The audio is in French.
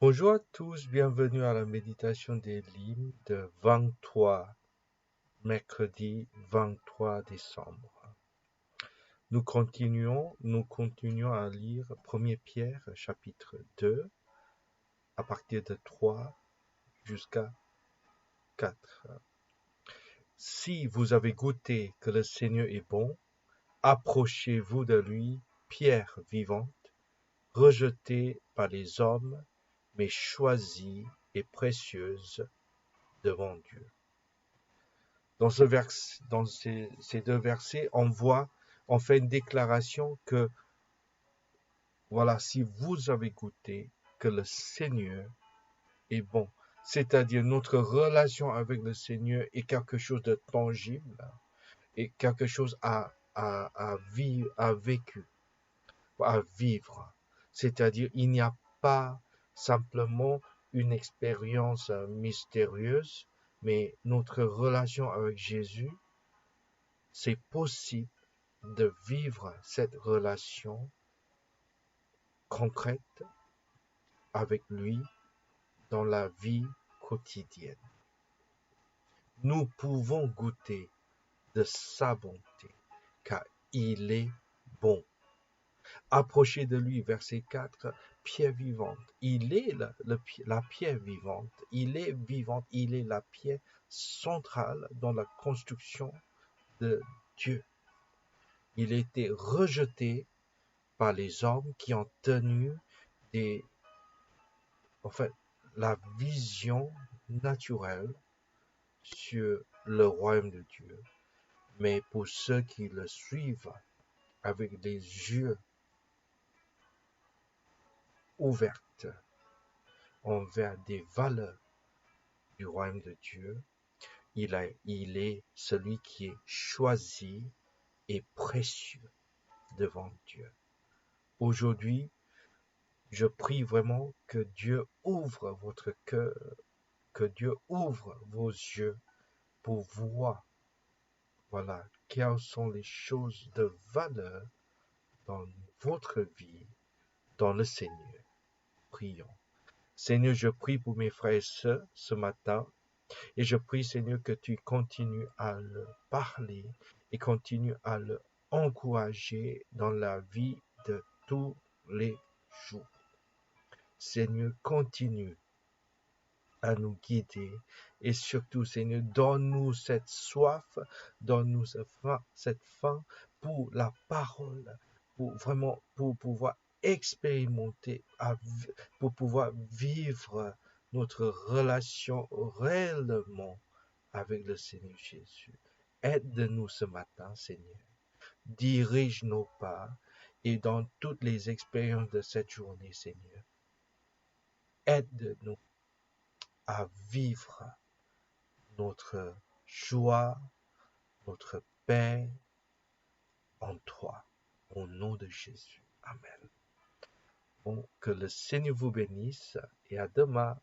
Bonjour à tous, bienvenue à la méditation des lignes de 23, mercredi 23 décembre. Nous continuons à lire 1 Pierre chapitre 2 à partir de 3 jusqu'à 4. Si vous avez goûté que le Seigneur est bon, approchez-vous de lui, pierre vivante, rejetée par les hommes, mais choisie et précieuse devant Dieu. Dans ces deux versets, on fait une déclaration que, voilà, si vous avez goûté que le Seigneur est bon, c'est-à-dire notre relation avec le Seigneur est quelque chose de tangible et quelque chose à vivre. C'est-à-dire, il n'y a pas simplement une expérience mystérieuse, mais notre relation avec Jésus, c'est possible de vivre cette relation concrète avec lui dans la vie quotidienne. Nous pouvons goûter de sa bonté, car il est bon. Approchez de lui, verset 4, pierre vivante. Il est la pierre vivante. Il est vivante. Il est la pierre centrale dans la construction de Dieu. Il a été rejeté par les hommes qui ont tenu la vision naturelle sur le royaume de Dieu. Mais pour ceux qui le suivent avec des yeux ouverts envers des valeurs du royaume de Dieu, il est celui qui est choisi et précieux devant Dieu. Aujourd'hui, je prie vraiment que Dieu ouvre votre cœur, que Dieu ouvre vos yeux pour voir, voilà, quelles sont les choses de valeur dans votre vie, dans le Seigneur. Prions. Seigneur, je prie pour mes frères et sœurs ce matin, et je prie, Seigneur, que tu continues à leur parler et continues à leur encourager dans la vie de tous les jours. Seigneur, continue à nous guider et surtout, Seigneur, donne-nous cette soif, donne-nous cette faim pour la parole, pour pouvoir expérimenter, pour pouvoir vivre notre relation réellement avec le Seigneur Jésus. Aide-nous ce matin, Seigneur. Dirige nos pas et dans toutes les expériences de cette journée, Seigneur, aide-nous à vivre notre joie, notre paix en toi, au nom de Jésus. Amen. Bon, que le Seigneur vous bénisse et à demain.